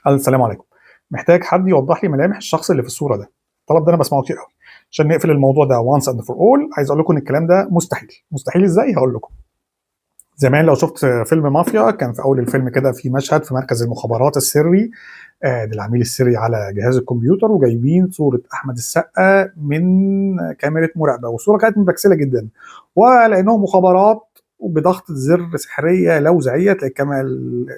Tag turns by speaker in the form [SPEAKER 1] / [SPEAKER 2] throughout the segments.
[SPEAKER 1] السلام عليكم. محتاج حد يوضح لي ملامح الشخص اللي في الصورة ده. الطلب ده أنا باسمعه كتير أوي. عشان نقفل الموضوع ده once and for all عايز أقول لكم إن الكلام ده مستحيل. مستحيل إزاي؟ هاقول لكم. زمان لو شُفت فيلم مافيا كان في أول الفيلم كده في مشهد في مركز المخابرات السري للعميل السري على جهاز الكمبيوتر وجايبين صورة أحمد السقا من كاميرا مراقبة، والصورة كانت مبكسلة جدًا، ولأنهم مخابرات وبضغطة زر سحرية لوزعية تلاقي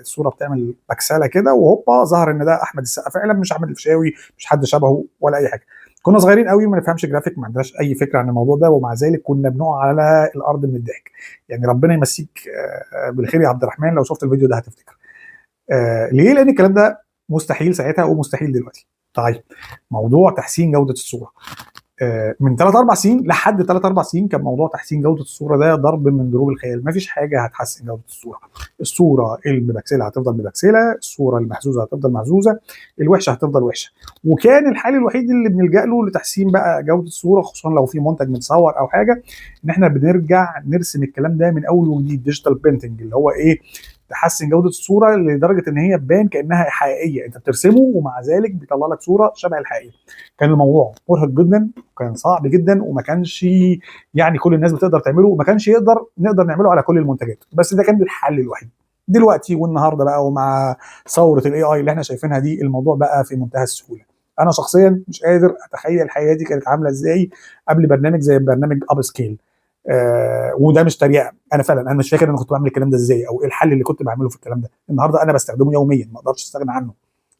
[SPEAKER 1] الصورة بتعمل بكسلة كده وهوبا ظهر إن ده أحمد السقا فعلًا مش أحمد الفيشاوي، مش حد شبهه ولا أي حاجة. كنا صغيرين أوي ما نفهمش جرافيك، ما عندناش أي فكرة عن الموضوع ده، ومع ذلك كنا بنقع على الأرض من الضحك. يعني ربنا يمسيك بالخير يا عبد الرحمن لو شُفت الفيديو ده هتفتكر. ليه؟ لأن الكلام ده مستحيل ساعتها ومستحيل دلوقتي. طيب موضوع تحسين جودة الصورة. من 3 4 سنين لحد 3 4 سنين كان موضوع تحسين جودة الصورة ده ضرب من ضروب الخيال، ما فيش حاجة هتحسن جودة الصورة. الصورة المبكسلة هتفضل مبكسلة، الصورة المهزوزة هتفضل مهزوزة، الوحشة هتفضل وحشة. وكان الحل الوحيد اللي بنلجأ له لتحسين بقى جودة الصورة خصوصًا لو في منتج متصور أو حاجة، إن إحنا بنرجع نرسم الكلام ده من أول وجديد digital painting اللي هو إيه، تحسن جودة الصورة لدرجة إن هي تبان كأنها حقيقية، أنت بترسمه ومع ذلك بيطلع لك صورة شبه الحقيقية. كان الموضوع مرهق جدًا وكان صعب جدًا وما كانش يعني كل الناس بتقدر تعمله وما كانش نقدر نعمله على كل المنتجات، بس ده كان الحل الوحيد. دلوقتي والنهارده بقى ومع ثورة الAI اللي إحنا شايفينها دي، الموضوع بقى في منتهى السهولة. أنا شخصيًا مش قادر أتخيل حياتي كانت عاملة إزاي قبل برنامج زي برنامج Upscale. وده مش تريقة، أنا مش فاكر أنا كنت باعمل الكلام ده إزاي أو إيه الحل اللي كنت باعمله في الكلام ده. النهارده أنا باستخدمه يوميًا، ما أقدرش أستغنى عنه.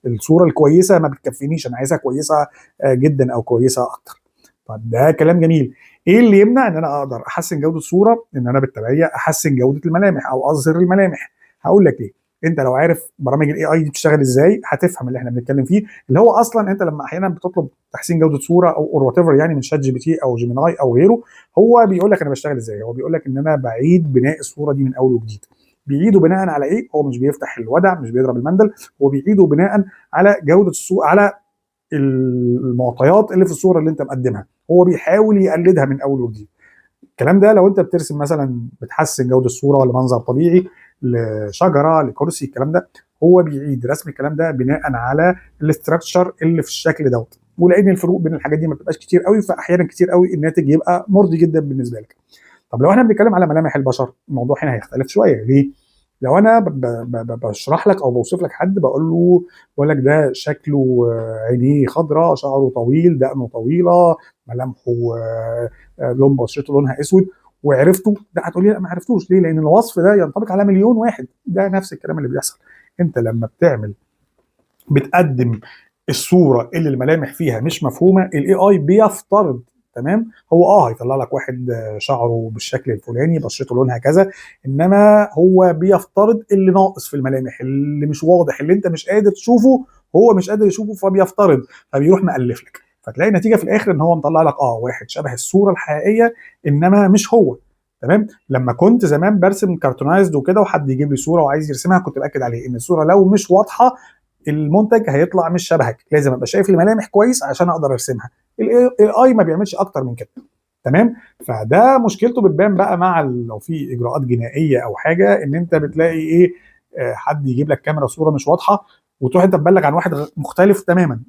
[SPEAKER 1] الصورة الكويسة ما بتكفينيش، أنا عايزها كويسة جدًا أو كويسة أكتر. طب ده كلام جميل، إيه اللي يمنع إن أنا أقدر أحسّن جودة الصورة؟ إن أنا بالتبعية أحسّن جودة الملامح أو أظهر الملامح. هاقول لك ليه، أنت لو عارف برامج الAI دي بتشتغل إزاي، هتفهم اللي إحنا بنتكلم فيه، اللي هو أصلًا أنت لمّا أحيانًا بتطلب تحسين جودة صورة أو or whatever يعني من ChatGPT أو Gemini أو غيره، هو بيقول لك أنا باشتغل إزاي، هو بيقول لك إن أنا باعيد بناء الصورة دي من أول وجديد. بيعيده بناءً على إيه؟ هو مش بيفتح الودع، مش بيضرب المندل، هو بيعيده بناءً على جودة على المعطيات اللي في الصورة اللي أنت مقدمها، هو بيحاول يقلدها من أول وجديد. الكلام ده لو أنت بترسم مثلًا بتحسّن جودة الصورة لمنظر طبيعي، لشجرة، لكرسي، الكلام ده، هو بيعيد رسم الكلام ده بناءً على الstructure اللي في الشكل دوّة، ولأن الفروق بين الحاجات دي ما بتبقاش كتير أوي، فأحيانًا كتير أوي الناتج يبقى مرضي جدًا بالنسبة لك. طب لو إحنا بنتكلم على ملامح البشر، الموضوع هنا هيختلف شوية، ليه؟ لو أنا باشرح لك أو باوصف لك حد باقول لك ده شكله عينيه خضرا، شعره طويل، دقنه طويلة، ملامحه لون بشرته لونها أسود وعرفته، لأ هتقول لي لأ ما عرفتوش، ليه؟ لأن الوصف ده ينطبق على مليون واحد، ده نفس الكلام اللي بيحصل. أنت لمّا بتقدّم الصورة اللي الملامح فيها مش مفهومة، الAI بيفترض تمام، هو هيطلّع لك واحد شعره بالشكل الفلاني، بشرته لونها كذا، إنما هو بيفترض اللي ناقص في الملامح، اللي مش واضح، اللي أنت مش قادر تشوفه، هو مش قادر يشوفه فبيفترض، فبيروح مألّف لك، فتلاقي النتيجة في الآخر إن هو مطلّع لك واحد شبه الصورة الحقيقية، إنما مش هو. تمام، لمّا كنت زمان بارسم cartoonized وكده وحد يجيب لي صورة وعايز يرسمها، كنت بأكد عليه إن الصورة لو مش واضحة المنتج هيطلع مش شبهك، لازم ابقى شايف الملامح كويس عشان اقدر ارسمها. الاي ما بيعملش اكتر من كده. تمام، فده مشكلته بتبان بقى مع لو في اجراءات جنائيه او حاجه، ان انت بتلاقي ايه، حد يجيب لك كاميرا صوره مش واضحه وتروح انت تبلغ عن واحد مختلف تماما.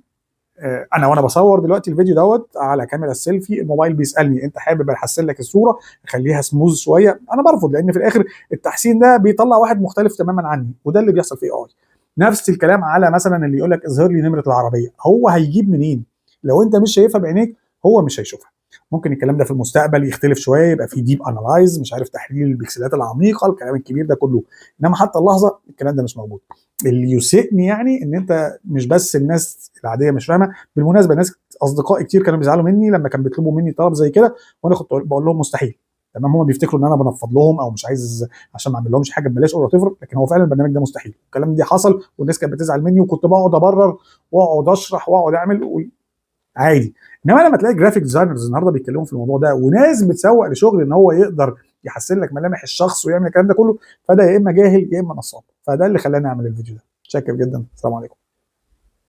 [SPEAKER 1] انا وانا بصور دلوقتي الفيديو دوت على كاميرا السيلفي، الموبايل بيسالني انت حابب احسن لك الصوره اخليها سموز شويه، انا برفض لان في الاخر التحسين ده بيطلع واحد مختلف تماما عني، وده اللي بيحصل في اي. نفس الكلام على مثلا اللي يقول لك اظهر لي نمره العربيه، هو هيجيب منين؟ لو انت مش شايفها بعينيك هو مش هيشوفها. ممكن الكلام ده في المستقبل يختلف شويه، يبقى في ديب انالايز، مش عارف تحليل البكسلات العميقه، الكلام الكبير ده كله، انما حتى اللحظه الكلام ده مش موجود. اللي يسئني يعني ان انت مش بس الناس العاديه مش فاهمه. بالمناسبه ناس اصدقائي كتير كانوا بيزعلوا مني لما كانوا بيطلبوا مني طلب زي كده، وانا كنت بقول لهم مستحيل. تمام، هم بيفتكروا ان انا بنفض لهم او مش عايز عشان ما اعمل لهمش حاجه ببلاش او whatever، لكن هو فعلا البرنامج ده مستحيل. الكلام ده حصل والناس كانت بتزعل مني وكنت بقعد ابرر واقعد اشرح واقعد اعمل عادي. انما لما تلاقي جرافيك ديزاينرز النهارده بيتكلموا في الموضوع ده وناس بتسوق لشغل ان هو يقدر يحسن لك ملامح الشخص ويعمل الكلام ده كله، فده يا اما جاهل يا اما نصاب. فده اللي خلاني اعمل الفيديو ده. شاكر جدا، السلام عليكم.